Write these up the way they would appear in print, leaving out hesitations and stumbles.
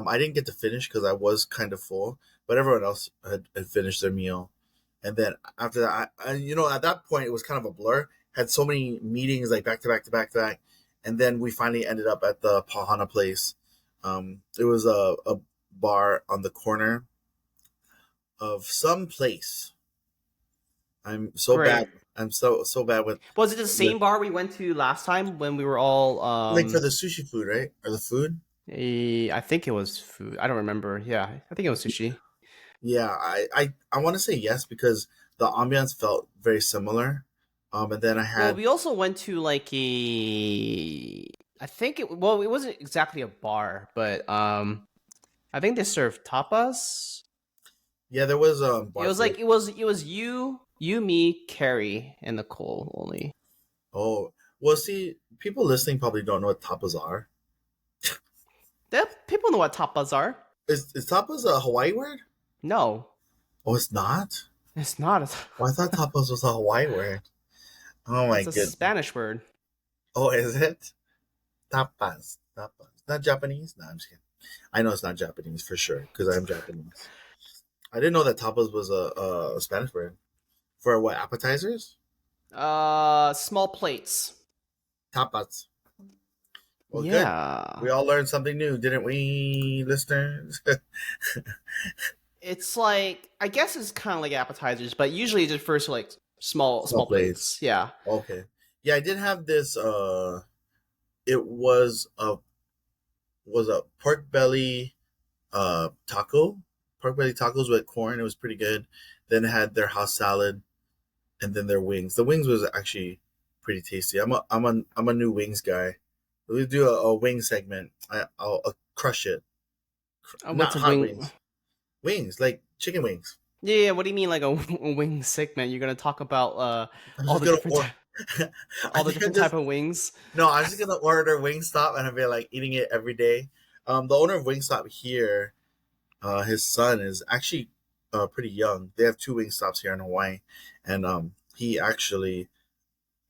I didn't get to finish because I was kind of full, but everyone else had finished their meal. And then after that, at that point, it was kind of a blur. Had so many meetings like back to back to back to back, and then we finally ended up at the Pahana place. It was a bar on the corner of some place. I'm so Right. bad. I'm so bad Was it the with same bar we went to last time when we were all like for the sushi food, right? Or the food? I think it was food. I don't remember. Yeah, I think it was sushi. Yeah, I want to say yes because the ambiance felt very similar. And then I Well, had we also went to like a I think it well, it wasn't exactly a bar, but I think they served tapas. yeah, there was It bar was food. like it was you, me, Carrie, and Nicole only. Oh, well, see, people listening probably don't know what tapas are. That people know what tapas are. Is tapas a Hawaii word? No, Oh, it's not. it's not. Well, I thought tapas was a Hawaii word. Oh my It's a goodness. Spanish word. Oh, is it tapas? Tapas. Not Japanese? No, I'm just kidding. I know it's not Japanese for sure because I'm Japanese. I didn't know that tapas was a Spanish word for what appetizers. Small plates. Tapas. Well, good. We Yeah. all learned something new, didn't we, listeners? It's like I guess it's kind of like appetizers, but usually it refers to like small Small small plates. plates. Yeah. Okay. Yeah, I did have this. It was a pork belly taco, pork belly tacos with corn. It was pretty good. Then it had their house salad, and then their wings. The wings was actually pretty tasty. I'm a new wings guy. We do a wing segment. I'll crush it. Not What's a hot wing? wings. Wings like chicken wings. Yeah. What do you mean like a wing segment? You're gonna talk about I'm all just the gonna different or. I all the think I'm different type just of wings. no. I'm just gonna order Wingstop and I'll be like eating it every day. The owner of Wingstop here, his son is actually pretty young. They have two Wingstops here in Hawaii, and he actually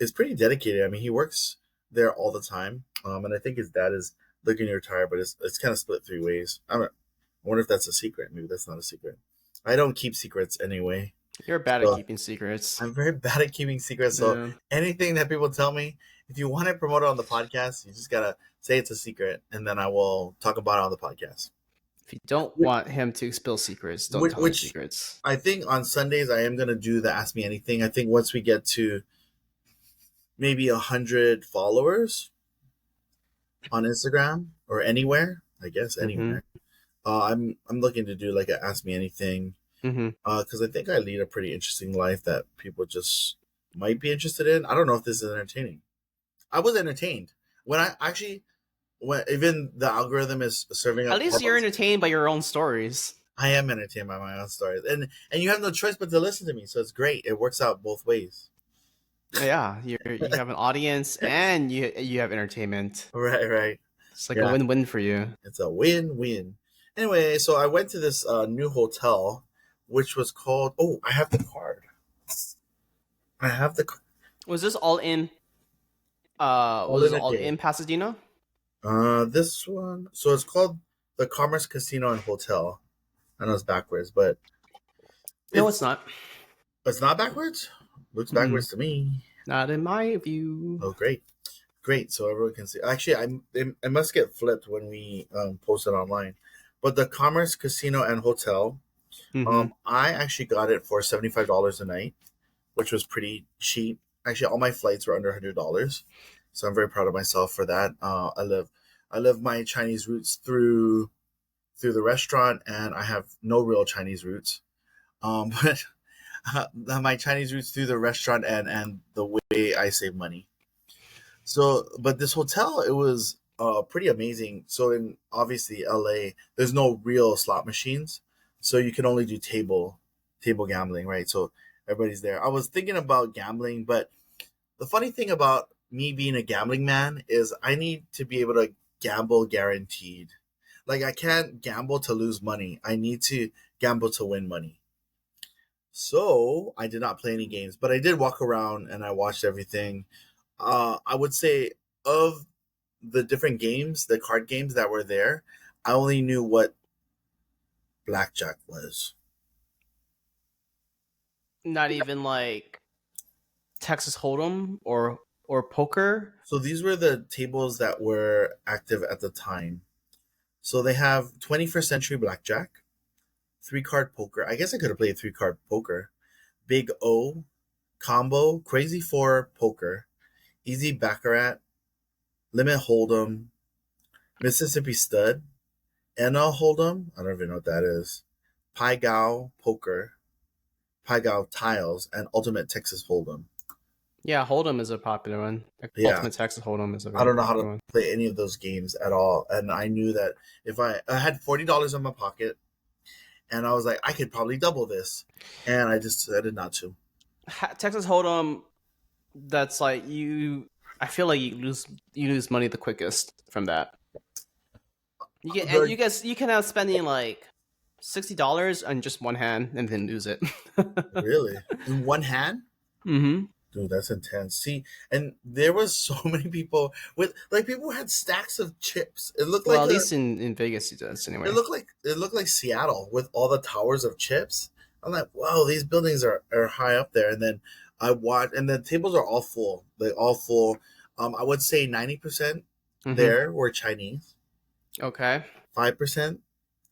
is pretty dedicated. I mean, he works there all the time. And I think his dad is looking to retire, but it's kind of split three ways. I wonder if that's a secret. Maybe that's not a secret. I don't keep secrets anyway. You're bad at So keeping secrets. I'm very bad at keeping secrets. So Yeah. anything that people tell me, if you want to promote it on the podcast, you just gotta say it's a secret, and then I will talk about it on the podcast. If you don't Which, want him to spill secrets, don't which, tell him which secrets. I think on Sundays I am gonna do the Ask Me Anything. I think once we get to maybe 100 followers on Instagram or anywhere, I guess Mm-hmm. anywhere. I'm looking to do like a Ask Me Anything Mm-hmm. because I think I lead a pretty interesting life that people just might be interested in. I don't know if this is entertaining. I was entertained when I actually when even the algorithm is serving At up least you're hormones. entertained by your own stories. I am entertained by my own stories, and you have no choice but to listen to me. So it's great. It works out both ways. Yeah, you have an audience and you have entertainment. Right, right. It's like a Yeah, win-win for you. it's a win-win. Anyway, so I went to this new hotel, which was called. Oh, I have the card. I have the Was this all in? all Was in this a all day. in Pasadena? This one. So it's called the Commerce Casino and Hotel. I know it's backwards, but No, it's it's not. it's not backwards. Looks Mm-mm. backwards to me. Not in my view. Oh, great, great. So everyone can see. Actually, it must get flipped when we post it online. But the Commerce Casino and Hotel, Mm-hmm. I actually got it for $75 a night, which was pretty cheap. Actually, all my flights were under $100, so I'm very proud of myself for that. I live my Chinese roots through the restaurant, and I have no real Chinese roots. But my Chinese roots through the restaurant and the way I save money. So, but this hotel, it was pretty amazing. So, in obviously LA, there's no real slot machines, so you can only do table gambling, right? So everybody's there. I was thinking about gambling, but the funny thing about me being a gambling man is I need to be able to gamble guaranteed. Like I can't gamble to lose money. I need to gamble to win money. So I did not play any games, but I did walk around and I watched everything. I would say of the different games, the card games that were there, I only knew what blackjack was. Not even like Texas Hold'em or poker. So these were the tables that were active at the time. So they have 21st century blackjack, three card poker. I guess I could have played three card poker. Big O, combo, crazy four poker, easy baccarat, limit hold'em, Mississippi stud, NL hold'em. I don't even know what that is. Pai Gow poker, Pai Gow tiles, and ultimate Texas hold'em. Yeah, Hold'em is a popular one. Like, Yeah, Ultimate Texas Hold'em is a I very don't know how popular to one. play any of those games at all, and I knew that if I had $40 in my pocket, and I was like, I could probably double this, and I just decided not to. Texas Hold'em, that's like you. I feel like you lose money the quickest from that. You get and The you can have spending like $60 on just one hand and then lose it. Really in one hand. Mm-hmm. Dude, that's intense. See, and there was so many people with like people had stacks of chips. It looked Well, like at a least in Vegas it does it anyway. looked like it looked like Seattle with all the towers of chips. I'm like, wow, these buildings are high up there. And then I watched, and the tables are all full. They all full. I would say 90% Mm-hmm. there were Chinese. Okay. 5%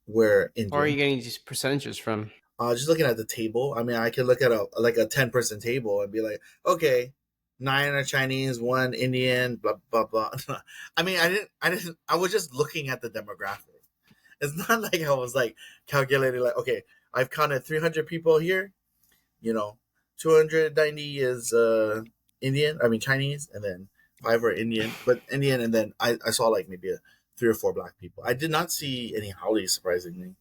were Where are you Indian. getting these percentages from? Just looking at the table. I mean, I could look at a like a 10-person table and be like, okay, nine are Chinese, one Indian, blah blah blah. I mean, I didn't. I was just looking at the demographic. It's not like I was like calculating like, okay, I've counted 300 people here. You know, 290 is Indian. I mean Chinese, and then five are Indian, but Indian, and then I saw like maybe three or four black people. I did not see any howlies, surprisingly.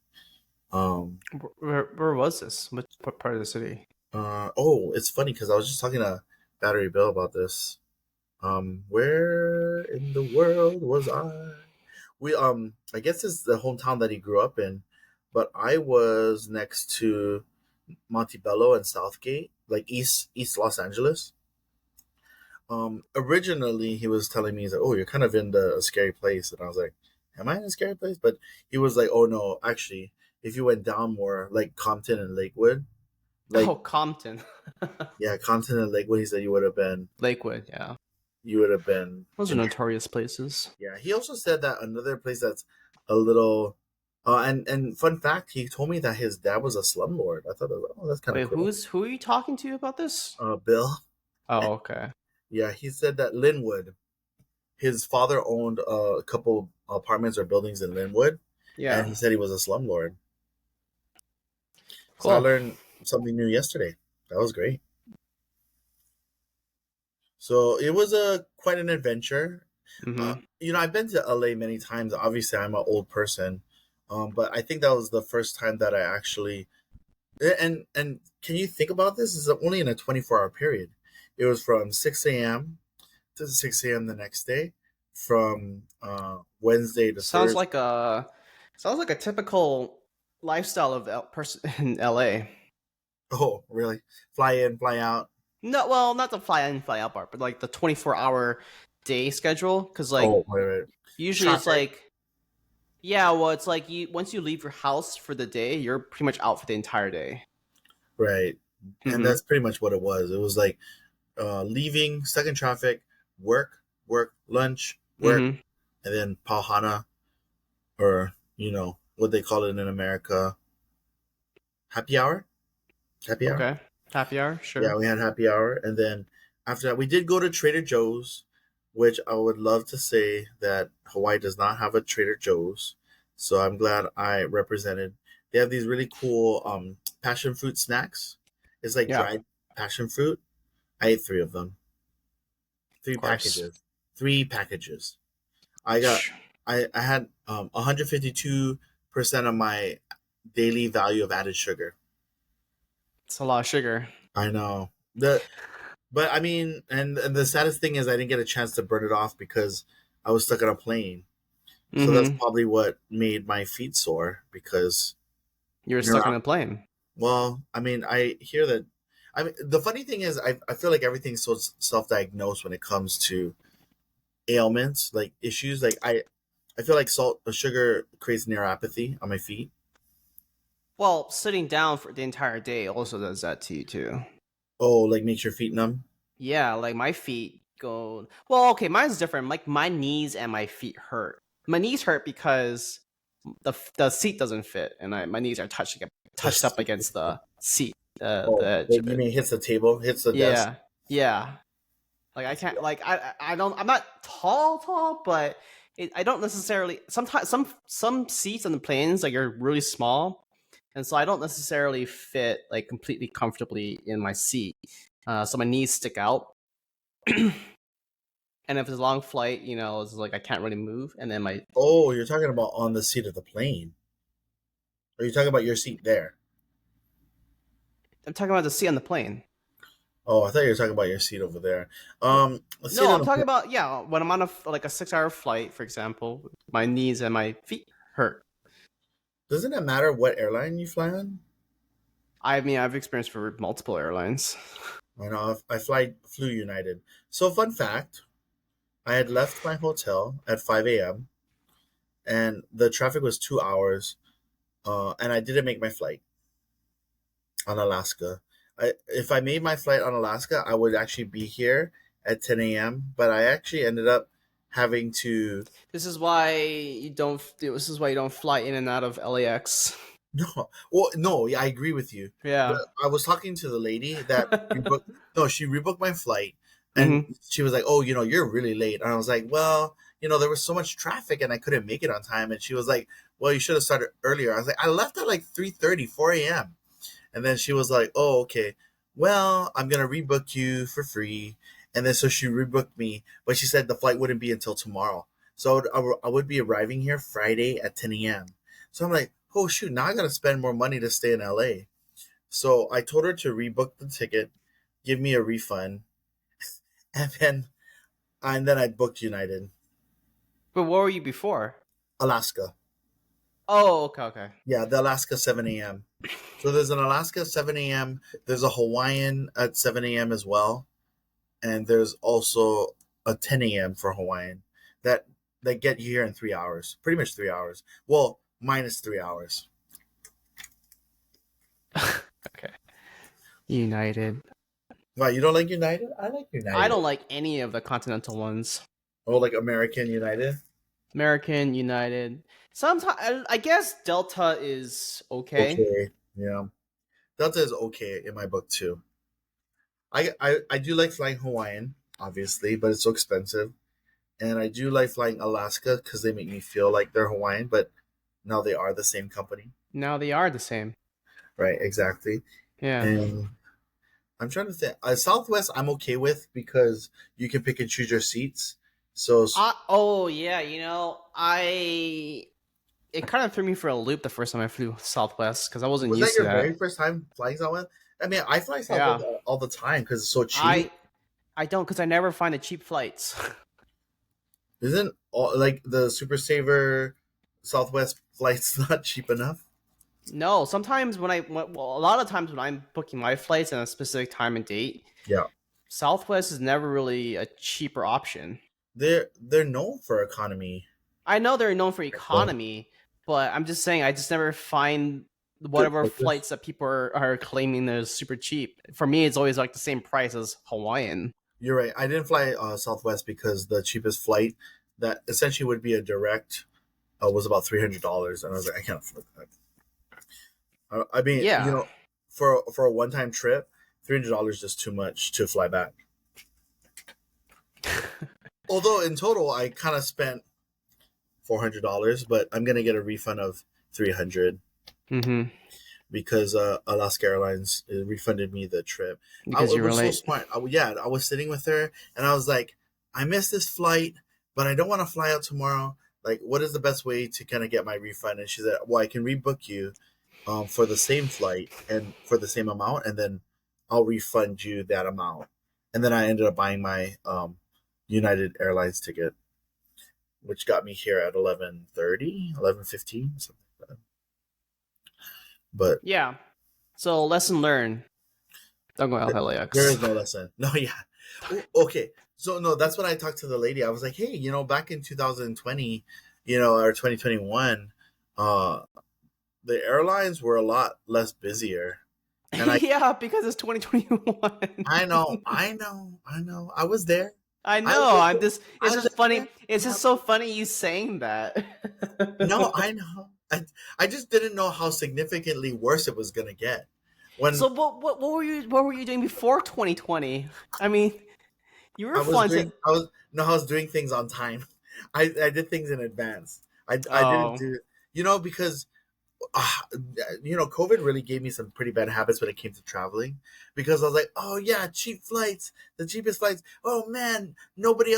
Um, Where was this? What part of the city? oh, it's funny because I was just talking to Battery Bill about this. Where in the world was I? I guess it's the hometown that he grew up in, but I was next to Montebello and Southgate, like East Los Angeles. Originally he was telling me, he's like, "Oh, you're kind of in a scary place," and I was like, "Am I in a scary place?" But he was like, "Oh no, actually, if you went down more, like Compton and Lakewood, like Oh, Compton. yeah, Compton and Lakewood, he said Lakewood, yeah. you would have been Those are in notorious places. Yeah, he also said that another place that's a little, and fun fact, he told me that his dad was a slumlord. I thought, oh, that's kind of Wait, cool. who are you talking to about this? Bill, Oh, okay. yeah, he said that Linwood, his father owned a couple apartments or buildings in Linwood, and Yeah. he said he was a slumlord. So I Cool. learned something new yesterday. That was great. So it was a quite an adventure. Mm-hmm. I've been to LA many times. Obviously, I'm an old person, but I think that was the first time that I actually and can you think about this? It's only in a 24-hour period. It was from 6 a.m. to 6 a.m. the next day, from Wednesday to Sounds Thursday. like a sounds like a typical lifestyle of person in LA. Oh, really? Fly in, fly out. No, well, not the fly in, fly out part, but like the 24-hour day schedule. Because like Oh, wait, wait. usually it's Traffic. like yeah, well, it's like you once you leave your house for the day, you're pretty much out for the entire day. Right. And Mm-hmm. that's pretty much what it was. It was like leaving, stuck in traffic, work, work, lunch, work, Mm-hmm. and then Pauhana, or, what they call it in America, happy hour? Happy hour? Okay. Happy hour, Yeah, sure. we had happy hour, and then after that, we did go to Trader Joe's, which I would love to say that Hawaii does not have a Trader Joe's, so I'm glad I represented. They have these really cool passion fruit snacks. It's like Yeah, dried passion fruit. I ate three of them, three of course. packages, three packages. I got, I had 152% of my daily value of added sugar. It's a lot of sugar. I know. But I mean, and the saddest thing is I didn't get a chance to burn it off because I was stuck on a plane. So that's Mm-hmm. probably what made my feet sore because You're you're stuck on not. a plane. Well, I mean, I hear that. I mean, the funny thing is, I feel like everything's so self-diagnosed when it comes to ailments, like issues. Like I I feel like salt, sugar creates neuropathy on my feet. Well, sitting down for the entire day also does that to you too. Oh, like makes your feet numb. Yeah, like my feet go. Well, okay, mine's different. Like my knees and my feet hurt. My knees hurt because the seat doesn't fit, and my knees are touched up This- against the seat, the Oh, edge like of you it. mean hits the table, hits the desk. Yeah, yeah. Like I can't. Like I don't. I'm not tall, but I don't necessarily. Sometimes some seats on the planes like are really small, and so I don't necessarily fit like completely comfortably in my seat. So my knees stick out. And if it's a long flight, it's like I can't really move, and then my Oh, you're talking about on the seat of the plane. Or you talking about your seat there? I'm talking about the seat on the plane. Oh, I thought you were talking about your seat over there. The seat No, on I'm the talking plane. about when I'm on like a 6 hour flight, for example, my knees and my feet hurt. Doesn't it matter what airline you fly on? I mean, I've experienced for multiple airlines. I know flew United. So fun fact, I had left my hotel at 5 a.m. and the traffic was 2 hours, and I didn't make my flight on Alaska. If I made my flight on Alaska, I would actually be here at 10 a.m. But I actually ended up having to. This is why you don't. This is why you don't fly in and out of LAX. No, well, no, yeah, I agree with you. But Yeah. I was talking to the lady that rebooked. No, she rebooked my flight, and hmm she was like, "Oh, you're really late." And I was like, "Well, there was so much traffic, and I couldn't make it on time." And she was like, "Well, you should have started earlier." I was like, "I left at like 3:30, 4 a.m." And then she was like, "Oh, okay. Well, I'm gonna rebook you for free." And then so she rebooked me, but she said the flight wouldn't be until tomorrow. So I would be arriving here Friday at 10 a.m. So I'm like, oh shoot, now I gotta spend more money to stay in LA. So I told her to rebook the ticket, give me a refund, and then I booked United, But what were you before? Alaska. Oh, okay, okay. Yeah, the Alaska 7 a.m. So there's an Alaska 7 a.m. There's a Hawaiian at 7 a.m. as well, and there's also a 10 a.m. for Hawaiian that get you here in 3 hours, pretty much 3 hours. Well, minus 3 hours. Okay. United. Wow, you don't like United? I like I United. don't like any of the continental ones. Oh, like American United? American, United. Sometimes I guess Delta is okay. Okay, yeah. Delta is okay in my book too. I do like flying Hawaiian, obviously, but it's so expensive. And I do like flying Alaska because they make me feel like they're Hawaiian, but now they are the same company. Now they are the same. Right, exactly. Yeah. And I'm trying to think. Southwest, I'm okay with because you can pick and choose your seats. So, Oh yeah, I it kind of threw me for a loop the first time I flew Southwest because I wasn't was that used to your very that. first time flying Southwest? I mean, I fly Southwest Yeah. all the time because it's so cheap. I I don't because I never find the cheap flights. Isn't all, like the Super Saver Southwest flights not cheap enough? No, sometimes well, a lot of times when I'm booking my flights at a specific time and date, Yeah, Southwest is never really a cheaper option. they're known for economy. I know they're known for So economy, but I'm just saying I just never find good whatever prices. flights that people are claiming they're super cheap. For me, it's always like the same price as Hawaiian. You're right. I didn't fly Southwest because the cheapest flight that essentially would be a direct was about $300, and I was like, I can't afford that. I mean, Yeah. for a one time trip, $300 is just too much to fly back. Although in total, I kind of spent $400, but I'm gonna get a refund of 300 Mm-hmm. because Alaska Airlines refunded me the trip. Because It you was so relate. smart. Yeah, I was sitting with her and I was like, I missed this flight, but I don't want to fly out tomorrow. Like, what is the best way to kind of get my refund? And she said, well, I can rebook you for the same flight and for the same amount, and then I'll refund you that amount. And then I ended up buying my United Airlines ticket, which got me here at 11:30, 11:15, something like that. But Yeah. So lesson learned. Don't go out there LAX. is no lesson. No, yeah. Okay. So no, that's when I talked to the lady. I was like, hey, back in 2020, or 2021, uh, the airlines were a lot less busier. And Yeah, because it's 2021. I know. I was there. I I know. lived I'm it. just. It's I just lived funny. it. It's just so funny you saying that. No, I know. I just didn't know how significantly worse it was gonna get. So When what were you doing before 2020? I mean, you were fun to. I was doing things on time. I did things in advance. I didn't Oh. do because uh, COVID really gave me some pretty bad habits when it came to traveling, because I was like, oh yeah, cheap flights, the cheapest flights. Oh man, nobody else